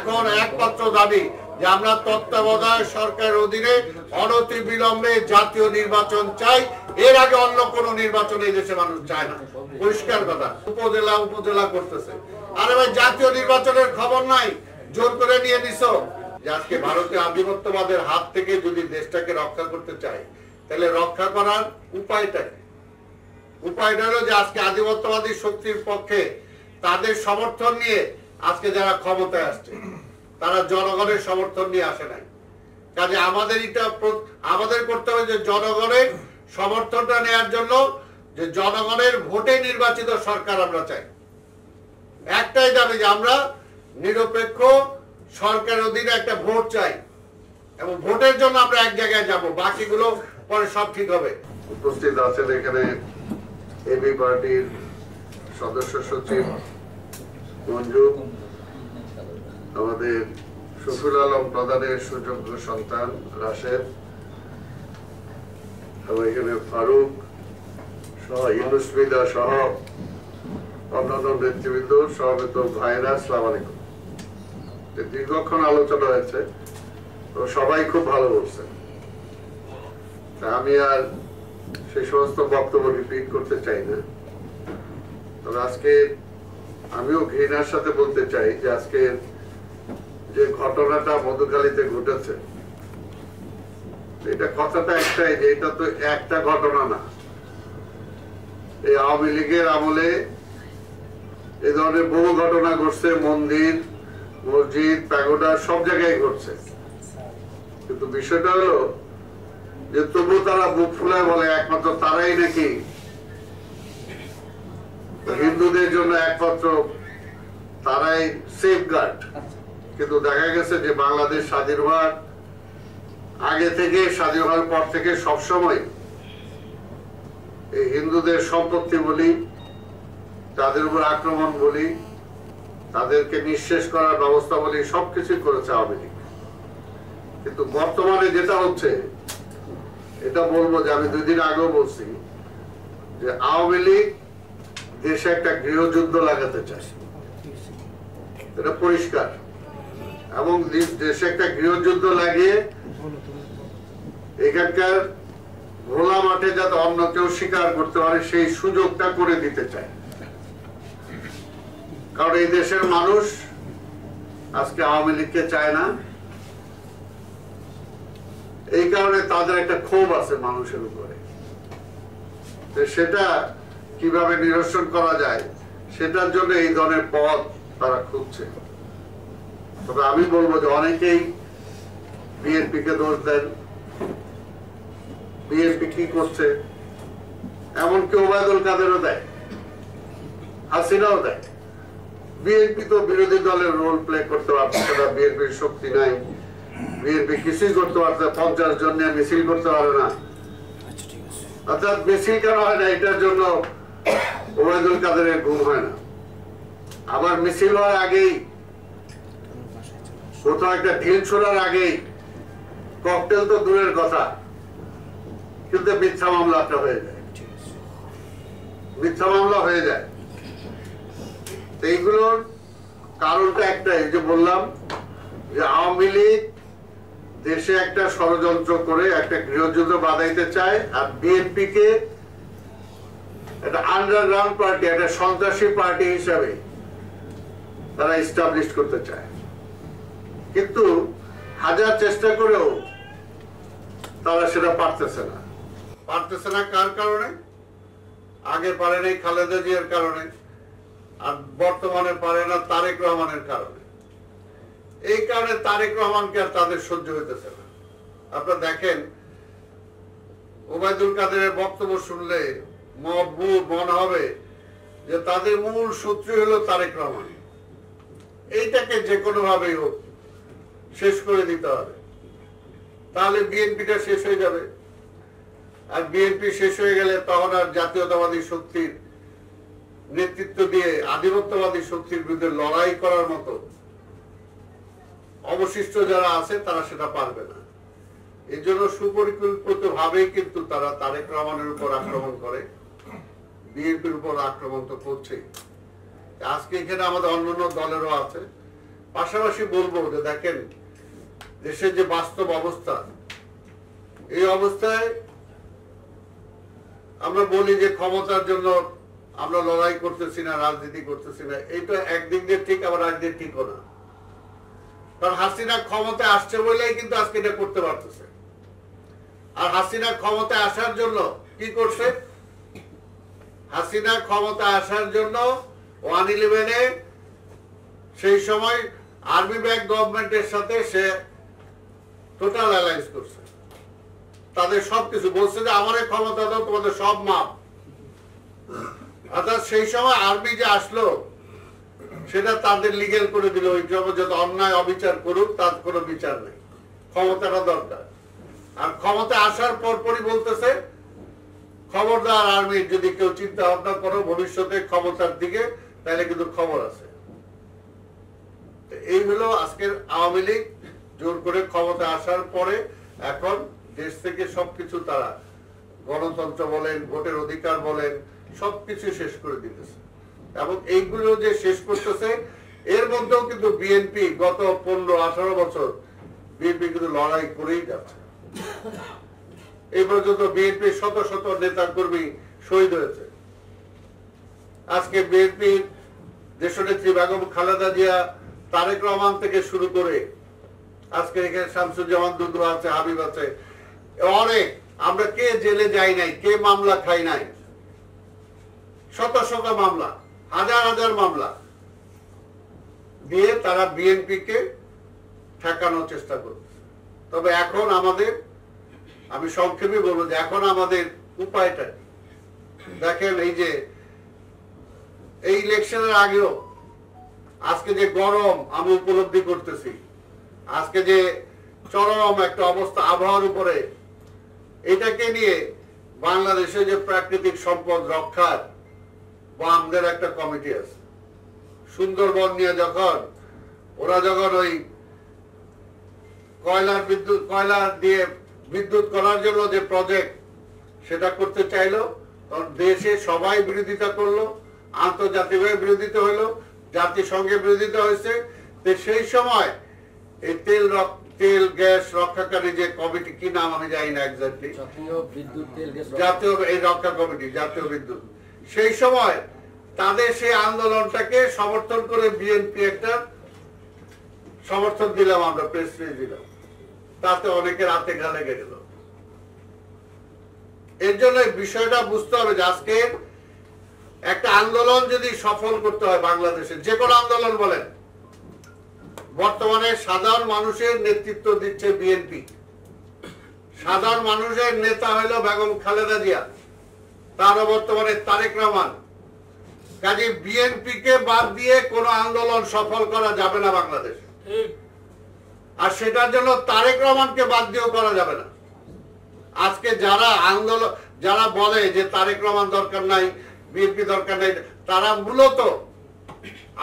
এখন একমাত্র দাবি যে আমরা তত্ত্বাবধায়ক সরকারের অধীনে অনতিবিলম্বে জাতীয় নির্বাচন চাই। এর আগে অন্য কোন নির্বাচন এই দেশে মানুষ চায় না। পরিষ্কার কথা। উপজেলা উপজেলা করতেছে। আরে ভাই, জাতীয় নির্বাচনের খবর নাই, জোর করে নিয়ে নিছো। যে আজকে ভারতীয় আধিপত্যবাদের হাত থেকে যদি দেশটাকে রক্ষা করতে চাই, তাহলে রক্ষা করার উপায়টা কি? উপায়টা হলো যে আজকে আধিপত্যবাদী শক্তির পক্ষে তাদের সমর্থন নিয়ে আজকে যারা ক্ষমতায় আসছে, তারা জনগণের সমর্থন নিয়ে আসে নাই। কাজে আমাদের করতে হবে যে জনগণের সমর্থনটা নেওয়ার জন্য যে জনগণের ভোটে নির্বাচিত সরকার আমরা চাই। একটাই দাবি যে আমরা নিরপেক্ষ সরকারের অধীনে একটা ভোট চাই, এবং ভোটের জন্য আমরা এক জায়গায় যাব, বাকিগুলো পরে সব ঠিক হবে। উপস্থিত আছেন এখানে এবি পার্টির সদস্য সচিব মঞ্জু, আমাদের শফিউল আলম প্রধানের সুযোগ্য সন্তান রাশেদ, এবং এখানে ফারুক সহ ইউনুস মিদা সহ অন্যান্য নেতৃবৃন্দ, সমবেত ভাইরা, আসসালামু আলাইকুম। দীর্ঘক্ষণ আলোচনা হয়েছে, তো সবাই খুব ভালো বলছেন। আমি আর সেই সমস্ত বক্তব্য রিপিট করতে চাই না। তবে আজকে আমিও ঘৃণার সাথে বলতে চাই যে আজকে যে ঘটনাটা মধুখালীতে ঘটেছে, এটা কথাটা একটাই যে এটা তো একটা ঘটনা না। এই আওয়ামী লীগের আমলে এই ধরনের বহু ঘটনা ঘটছে, মন্দির, মসজিদ, প্যাগোডা সব জায়গায় ঘটছে। কিন্তু বিষয়টা হলো যে তবু তারা বুক ফুলায় বলে একমাত্র তারাই নাকি হিন্দুদের জন্য একমাত্র তারাই সেফগার্ড। কিন্তু দেখা গেছে যে বাংলাদেশ স্বাধীন হওয়ার আগে থেকে, স্বাধীন হওয়ার পর থেকে সবসময় এই হিন্দুদের সম্পত্তি বলি, তাদের উপর আক্রমণ বলি, তাদেরকে নিঃশেষ করার ব্যবস্থা বলি, সবকিছুই করেছে আওয়ামী লীগ। কিন্তু বর্তমানে যেটা হচ্ছে, এটা বলবো যে আমি 2 দিন আগেও বলছি যে আওয়ামী লীগ দেশে একটা গৃহযুদ্ধ লাগাতে চায়, এটা পরিষ্কার। এবং দেশে একটা গৃহযুদ্ধ লাগিয়ে এখানকার ভোলা মাঠে যাতে অন্য কেউ স্বীকার করতে পারে সেই সুযোগটা করে দিতে চায়। কারণ এই দেশের মানুষ আজকে আওয়ামী লীগকে চায় না। এই কারণে তাদের একটা ক্ষোভ আছে মানুষের উপরে, সেটা কিভাবে নিরসন করা যায় সেটার জন্য এই ধরনের পথ তারা খুঁজছে। তবে আমি বলবো যে অনেকেই বিএনপি কে দোষ দেন। বিএনপি কি করছে, এমনকি ওবায়দুল কাদেরও দেয়, হাসিনাও দেয়। বিএনপি তো বিরোধী দলের রোল প্লে করতে পারছে না, বিএনপির শক্তি নাই, বিএনপি কিছুই করতে পারছে, 50 জন নিয়ে মিছিল করতে পারে না। অর্থাৎ মিছিল কেন হয় না, এটার জন্য ওবায়দুল কাদেরের ঘুম হয় না। আবার মিছিল হওয়ার আগেই, কোথাও একটা ঢিল ছোড়ার আগেই, ককটেল তো দূরের কথা, কিন্তু মিথ্যা মামলাটা হয়ে যায়, মিথ্যা মামলা হয়ে যায়। এইগুলোর কারণটা একটাই, যে বললাম যে আওয়ামী লীগ দেশে একটা ষড়যন্ত্র করে একটা গৃহযুদ্ধ বাঁধাইতে চায়, আর বিএনপি কে একটা আন্ডারগ্রাউন্ড পার্টি, একটা সন্ত্রাসী পার্টি হিসাবে তারা এস্টাবলিশ করতে চায়। কিন্তু হাজার চেষ্টা করেও তারা সেটা পারতেছে না। কার কারণে? আগে পারে নাই খালেদা জিয়ার কারণে, আর বর্তমানে পারে না তারেক রহমানের কারণে। এই কারণে তারেক রহমানকে আর তাদের সহ্য হইতেছে না। আপনারা দেখেন, ওবায়দুল কাদেরের বক্তব্য শুনলে মনে হবে যে তাদের মূল শত্রু হলো তারেক রহমান। এইটাকে যে কোনো ভাবেই হোক শেষ করে দিতে হবে, তাহলে বিএনপিটা শেষ হয়ে যাবে। আর বিএনপি শেষ হয়ে গেলে তখন আর জাতীয়তাবাদী শক্তির নেতৃত্ব দিয়ে আধিপত্যবাদী শক্তির বিরুদ্ধে লড়াই করার মতো অবশিষ্ট যারা আছে তারা সেটা পারবে না। এই জন্য সুপরিকল্পিত ভাবেই কিন্তু তারা তারেক রহমানের উপর আক্রমণ করে, বিএনপির উপর আক্রমণ তো করছেই। আজকে এখানে আমাদের অন্যান্য দলেরও আছে, পাশাপাশি বলবো যে দেখেন দেশের যে বাস্তব অবস্থা, এই অবস্থায় আমরা বলি যে ক্ষমতার জন্য আমরা লড়াই করতেছি না, রাজনীতি করতেছি না, এটা একদিক দিয়ে ঠিক, আবার একদিক ঠিকও না। কারণ হাসিনা ক্ষমতায় আসছে বলেই কিন্তু আজকে এটা করতে পারতেছে। আর হাসিনা ক্ষমতায় আসার জন্য কি করছে? হাসিনা ক্ষমতায় আসার জন্য 111-এ সেই সময় আর্মি ব্যাক গভর্নমেন্টের সাথে সে টোটাল অ্যালায়েন্স করছে। তাদের সবকিছু বলছে যে আমাদের ক্ষমতা দাও, তোমাদের সব মাপ। অর্থাৎ সেই সময় আর্মি যে আসলো সেটা তাদের লিগেল করে দিল, ওই যত অন্যায় অবিচার করুক তার কোনো বিচার নেই, ক্ষমতাটা দরকার। আর ক্ষমতা আসার পরপরই বলতেছে খবরদার আর্মির যদি কেউ চিন্তা ভাবনা করো ভবিষ্যতে ক্ষমতার দিকে, তাহলে কিন্তু খবর আছে। এই হলো আজকের আওয়ামী লীগ জোর করে ক্ষমতা আসার পরে এখন দেশ থেকে সবকিছু তারা গণতন্ত্র বলেন, ভোটের অধিকার বলেন, সবকিছু শেষ করে দিতেছে। এবং এইগুলো যে শেষ করতেছে, এর মধ্যেও কিন্তু বিএনপি গত 15-18 বছর বিএনপি কিন্তু লড়াই করেই যাচ্ছে। এই পর্যন্ত বিএনপির শত শত নেতা কর্মী শহীদ হয়েছে। আজকে বিএনপির দেশনেত্রী বেগম খালেদা জিয়া, তারেক রহমান থেকে শুরু করে আজকে এখানে শামসুজ্জামান দুদু আছে, হাবিব আছে, অনেক, আমরা কে জেলে যাই নাই, কে মামলা খাই নাই, শত শত মামলা, হাজার হাজার মামলা দিয়ে তারা বিএনপি কে ঠেকানোর চেষ্টা করছে। তবে এখন আমাদের, আমি সংক্ষেপে বলবো যে এখন আমাদের উপায়টা দেখেন, এই যে এই ইলেকশনের আগেও আজকে যে গরম আমি উপলব্ধি করতেছি, আজকে যে চরম একটা অবস্থা আবহাওয়ার উপরে, এটাকে নিয়ে বাংলাদেশে যে প্রাকৃতিক সম্পদ রক্ষার আমাদের একটা কমিটি আছে। সুন্দরবন নিয়ে ওরা যখন ওই কয়লা দিয়ে বিদ্যুৎ করার জন্য যে প্রজেক্ট সেটা করতে চাইলো, তখন দেশে সবাই বিরোধিতা করলো, আন্তর্জাতিকভাবে বিরোধিতা হইলো, জাতিসংঘে বিরোধিতা হয়েছে। সেই সময় এই তেল গ্যাস রক্ষাকারী যে কমিটি, কি নাম আমি জানি না এক্স্যাক্টলি, জাতীয় এই রক্ষা কমিটি, জাতীয় বিদ্যুৎ, সেই সময় তাদের সেই আন্দোলনটাকে সমর্থন করে বিএনপি একটা সমর্থন দিলাম, আমরা প্রেস রিলিজ দিলাম, তাতে অনেকের হাতে ঘা লেগে গেল। এর জন্য বিষয়টা বুঝতে হবে যে আজকে একটা আন্দোলন যদি সফল করতে হয় বাংলাদেশে, যে কোনো আন্দোলন বলেন, বর্তমানে সাধারণ মানুষের নেতৃত্ব দিচ্ছে বিএনপি। সাধারণ মানুষের নেতা হইল বেগম খালেদা জিয়া, তারও বর্তমানে তারেক রহমান। কাজে বিএনপি কে বাদ দিয়ে কোন আন্দোলন সফল করা যাবে না বাংলাদেশে, আর সেটার জন্য তারেক রহমানকে বাদ দিয়েও করা যাবে না। আজকে যারা বলে যে তারেক রহমান দরকার নাই, বিএনপি দরকার নাই, তারা মূলত,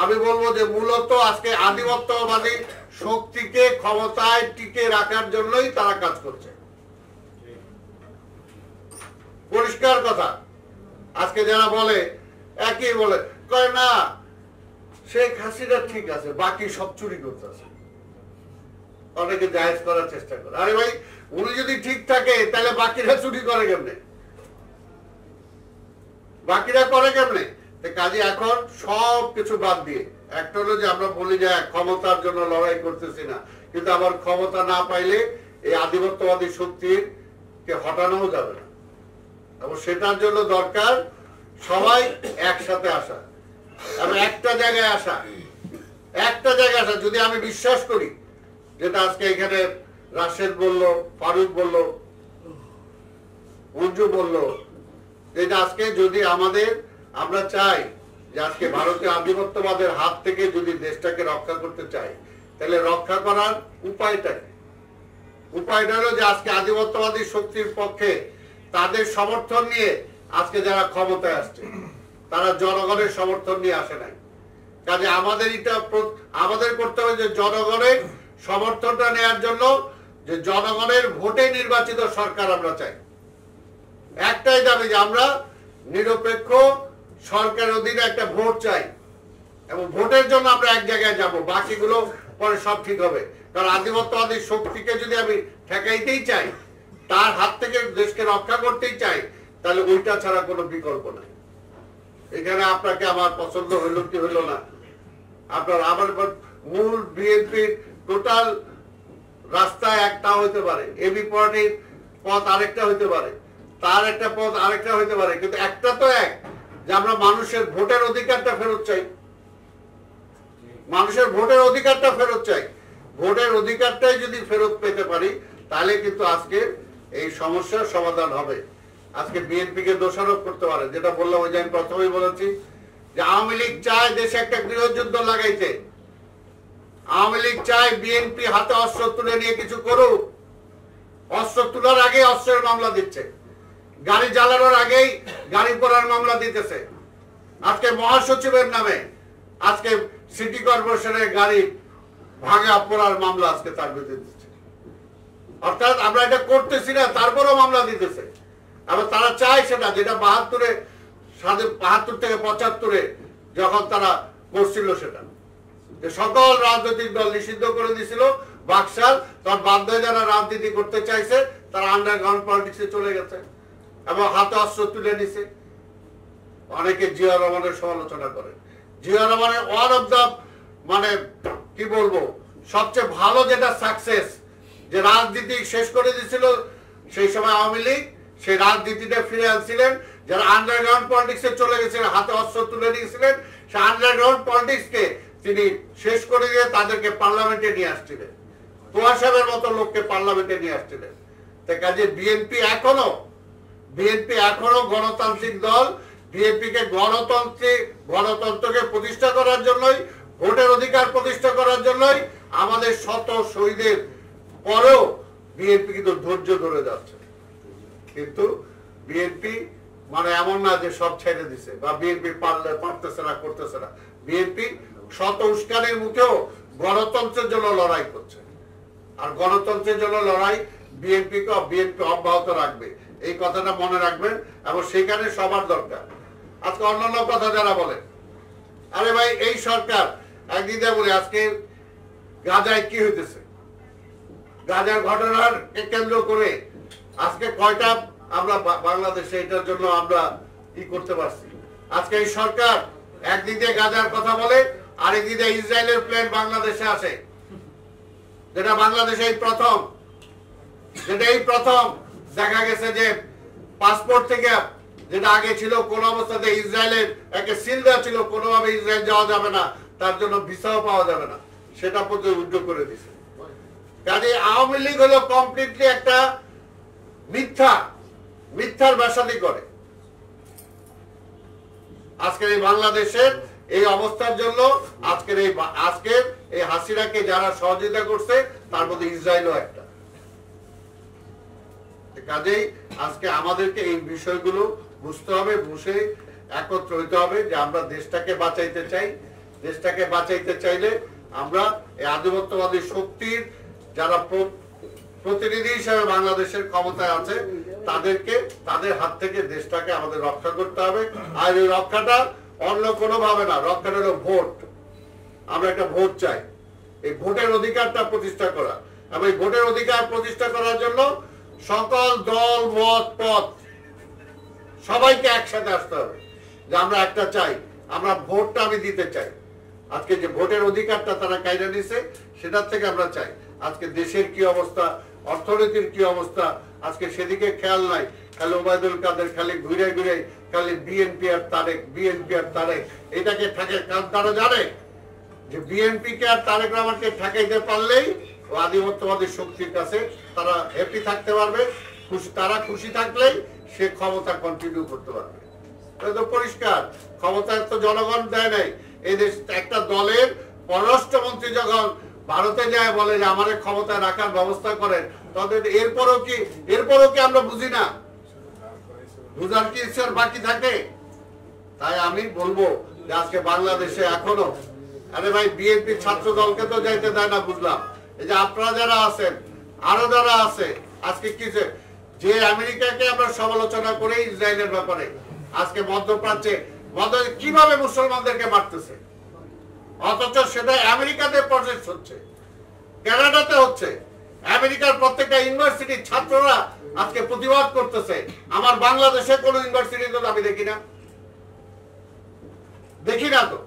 আমি বলবো যে মূলত আজকে আধিপত্যবাদী শক্তিকে ক্ষমতায় টিকে রাখার জন্যই তারা কাজ করছে। পরিষ্কার কথা। আজকে যারা বলে, একই বলে, কয় না শেখ হাসিনা ঠিক আছে, বাকি সব চুরি করতেছে, অনেকে জায়েজ করার চেষ্টা করে। আরে ভাই, উনি যদি ঠিক থাকে তাহলে বাকিরা চুরি করে কেমনে? বাকিরা করে কেমনে? কাজে এখন সব কিছু বাদ দিয়ে, একটা হলো যে আমরা বলি যে ক্ষমতার জন্য লড়াই করতেছি না, কিন্তু আবার ক্ষমতা না পাইলে এই আধিপত্যবাদী শক্তির কে হটানোও যাবে না। এবং সেটার জন্য দরকার সবাই একসাথে আসা এবং একটা জায়গায় আসা। যদি আমি বিশ্বাস করি, যেটা আজকে এখানে রাশেদ বলল, ফারুক বলল, মঞ্জু বলল, যেটা আজকে যদি আমরা চাই যে আজকে ভারতীয় আধিপত্যবাদের হাত থেকে যদি দেশটাকে রক্ষা করতে চাই, তাহলে রক্ষা করার উপায়টা হলো যে আজকে আধিপত্যবাদী শক্তির পক্ষে তাদের সমর্থন নিয়ে আজকে যারা ক্ষমতায় আসছে, তারা জনগণের সমর্থন নিয়ে আসে নাই। কাজে আমাদের করতে হবে যে জনগণের সমর্থনটা নেওয়ার জন্য, যে জনগণের ভোটে নির্বাচিত সরকার আমরা চাই। একটাই দাবি যে আমরা নিরপেক্ষ সরকারের অধীনে একটা ভোট চাই, এবং ভোটের জন্য আমরা এক জায়গায় যাব, বাকিগুলো পরে সব ঠিক হবে। কারণ আধিপত্যবাদী শক্তিকে যদি আমি ঠেকাইতেই চাই, তার হাত থেকে দেশকে রক্ষা করতেই চাই, তাহলে ওইটা ছাড়া কোনো বিকল্প নাই। এখানে আপনাকে আমার পছন্দ হইল কি হইল না, আপনার আমার মূল বিএনপির টোটাল রাস্তা একটা হইতে পারে, এবি পার্টির পথ আরেকটা হইতে পারে, তার একটা পথ আরেকটা হইতে পারে, কিন্তু একটা তো এক, যে আমরা মানুষের ভোটের অধিকারটা ফেরত চাই। মানুষের ভোটের অধিকারটা ফেরত চাই। ভোটের অধিকারটাই যদি ফেরত পেতে পারি, তাহলে কিন্তু আজকে এই সমস্যার সমাধান হবে। আজকে বিএনপি কে দোষারোপ করতে পারে, যেটা বললাম ওই যে আমি প্রথমেই বলেছি যে আওয়ামী লীগ চায় দেশে একটা গৃহযুদ্ধ লাগাইতে। আওয়ামী লীগ চায় বিএনপি হাতে অস্ত্র তুলে নিয়ে কিছু করুক। অস্ত্র তোলার আগে অস্ত্রের মামলা দিচ্ছে, গাড়ি জ্বালানোর আগেই গাড়ি পোড়ার মামলা দিতেছে। আজকে মহাসচিবের নামে আজকে সিটি কর্পোরেশনের গাড়ি ভাঙা পোড়ার মামলা আজকে তার বিরুদ্ধে দিচ্ছে। অর্থাৎ আমরা এটা করতেছি না, তারপরও মামলা দিতেছে। আবার তারা চায় সেটা যেটা ৭২ থেকে ৭৫ যখন তারা করছিল, সেটা যে সকল রাজনৈতিক দল নিষিদ্ধ করে দিয়েছিল বাকশাল, তখন বাধ্য হয়ে যারা রাজনীতি করতে চাইছে তারা আন্ডারগ্রাউন্ড পলিটিক্সে চলে গেছে এবং হাতে অস্ত্র তুলে নিছে। অনেকে জিয়া রহমানের সমালোচনা করে। জিয়া রহমানের ওয়ান অফ দা মানে কি বলবো সবচেয়ে ভালো যেটা সাকসেস, যে রাজনীতি শেষ করে দিয়েছিল সেই সময় আওয়ামী লীগ, সেই রাজনীতিটা ফিরে আনছিলেন। যারা আন্ডারগ্রাউন্ড পলিটিক্সে চলে গেছিলেন, হাতে অস্ত্র তুলে নিয়েছিলেন, সেই আন্ডারগ্রাউন্ড পলিটিক্সকে তিনি শেষ করে দিয়ে তাদেরকে পার্লামেন্টে নিয়ে আসছিলেন। তোয়া সাহেবের মতো লোককে পার্লামেন্টে নিয়ে আসছিলেন। তাই কাজে বিএনপি এখনো গণতান্ত্রিক দল। বিএনপি কে গণতন্ত্রকে প্রতিষ্ঠা করার জন্যই, ভোটের অধিকার প্রতিষ্ঠা করার জন্যই আমাদের শত শহীদের পরেও বিএনপি কিন্তু ধৈর্য ধরে যাচ্ছে। কিন্তু বিএনপি মানে এমন না যে সব ছেড়ে দিছে বা বিএনপি পারতেছে না, করতেছে না। বিএনপি শত উস্কানির মুখেও গণতন্ত্রের জন্য লড়াই করছে। আর গণতন্ত্রের জন্য লড়াই বিএনপি অব্যাহত রাখবে, এই কথাটা মনে রাখবেন এবং সেখানে সবার দরকার। আজকে অন্যান্য কথা যারা বলে, আরে ভাই এই সরকার একদিকে বলে আজকে গাজায় কি হইতেছে, গাজার ঘটনার কেন্দ্র করে আজকে কয়টা আমরা বাংলাদেশে এটার জন্য আমরা কি করতে পারছি। আজকে এই সরকার একদিকে গাজার কথা বলে, আরেকদিকে ইসরায়েলের প্লেন বাংলাদেশে আসে, যেটা বাংলাদেশে এই প্রথম দেখা গেছে যে পাসপোর্ট থেকে যেটা আগে ছিল কোন অবস্থাতে ইসরায়েলের একটা সিল দেওয়া ছিল, কোনোভাবে ইসরায়েল যাওয়া যাবে না, তার জন্য ভিসাও পাওয়া যাবে না, সেটা পর্যন্ত উদ্যোগ করে দিছে। কাজে আওয়ামী লীগ হলো কমপ্লিটলি একটা মিথ্যার ব্যাসাদি করে। আজকের এই বাংলাদেশের এই অবস্থার জন্য আজকের এই হাসিনাকে যারা সহযোগিতা করছে তার মধ্যে ইসরায়েলও একটা। কাজেই আজকে আমাদেরকে এই বিষয়গুলো বুঝতে হবে, বুঝে একত্র হইতে হবে যে আমরা দেশটাকে বাঁচাইতে চাই। দেশটাকে বাঁচাইতে চাইলে আমরা এই আধিপত্যবাদী শক্তির যারা প্রতিনিধি হিসেবে বাংলাদেশের ক্ষমতায় আছে তাদের হাত থেকে দেশটাকে আমাদের রক্ষা করতে হবে। আর এই রক্ষাটা অন্য কোনো ভাবে না, রক্ষাটা হলো ভোট। আমরা একটা ভোট চাই, এই ভোটের অধিকারটা প্রতিষ্ঠা করা এবং এই ভোটের অধিকার প্রতিষ্ঠা করার জন্য সকল দল মত পথ সবাইকে একসাথে আসতে হবে যে আমরা একটা চাই, আমরা ভোটটা আমি দিতে চাই। আজকে যে ভোটের অধিকারটা তারা কাইরা নিছে সেটার থেকে আমরা চাই। আজকে দেশের কি অবস্থা, অর্থনীতির কি অবস্থা, আজকে সেদিকে খেয়াল নাই। খালি ওবায়দুল কাদের খালি ঘুরে খালি বিএনপি আর তারেক এটাকে ঠেকে। কারণ তারা জানে যে বিএনপি কে আর তারেক রহমানকে ঠেকাইতে পারলেই আধিপত্যবাদী শক্তির কাছে তারা হ্যাপি থাকতে পারবে। তারা খুশি থাকলেই সে ক্ষমতা কন্টিনিউ করতে পারবে। তো পরিষ্কার, ক্ষমতা তো জনগণ দেয় নাই। এই দেশ একটা দলের পররাষ্ট্রমন্ত্রী যখন ভারতে যায় বলে যে আমাদের ক্ষমতায় রাখার ব্যবস্থা করেন, তাদের এরপরও কি আমরা বুঝি না? বুঝার কি ইচ্ছার বাকি থাকে? তাই আমি বলবো যে আজকে বাংলাদেশে এখনো, আরে ভাই বিএনপি ছাত্র দলকে তো যাইতে দেয় না, বুঝলাম। এই যে আপনারা যারা আছেন, আরো যারা আছে, আজকে কি যে আমেরিকাকে আমরা সমালোচনা করে ইসরায়েলের ব্যাপারে, আজকে মধ্যপ্রাচ্যে কিভাবে মুসলমানদেরকে মারতেছে, অথচ সেটা আমেরিকাতে প্রসেস হচ্ছে, কানাডাতে হচ্ছে। আমেরিকার প্রত্যেকটা ইউনিভার্সিটির ছাত্ররা আজকে প্রতিবাদ করতেছে। আমার বাংলাদেশে কোন ইউনিভার্সিটিতে আমি দেখি না তো।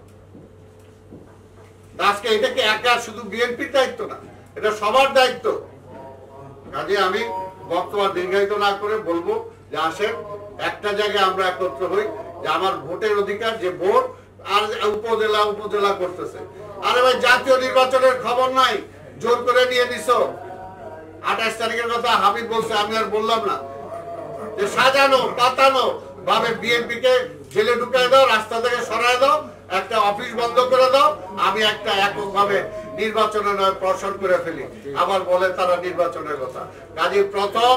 আজকে এটা কি একা শুধু বিএনপির দায়িত্ব না, এটা সবার দায়িত্ব। কাজে আমি বক্তব্য দীর্ঘায়িত না করে বলবো যে আসেন একটা জায়গায় আমরা একত্র হই, যে আমার ভোটের অধিকার, যে ভোট আর উপজেলা করতেছে। আরে ভাই, জাতীয় নির্বাচনের খবর নাই, জোর করে নিয়ে নিছো। 28 তারিখের কথা হাবিব বলছে, আমি আর বললাম না। যে সাজানো পাতানো ভাবে বিএনপি কে জেলে ঢুকাই দাও, রাস্তা থেকে সরাই দাও, একটা অফিস বন্ধ করে দাও, আমি একটা এককভাবে নির্বাচনে নয় প্রশ্ন করে ফেলি। আবার বলে তারা নির্বাচনের কথা। কাজে প্রথম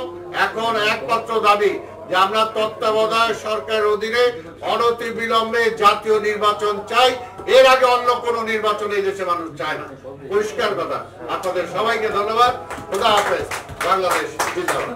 এখন একমাত্র দাবি যে আমরা তত্ত্বাবধায়ক সরকারের অধীনে অনতি বিলম্বে জাতীয় নির্বাচন চাই। এর আগে অন্য কোন নির্বাচন এই দেশে মানুষ চায় না। পরিষ্কার কথা। আপনাদের সবাইকে ধন্যবাদ। খোদা হাফেজ। বাংলাদেশ জিন্দাবাদ।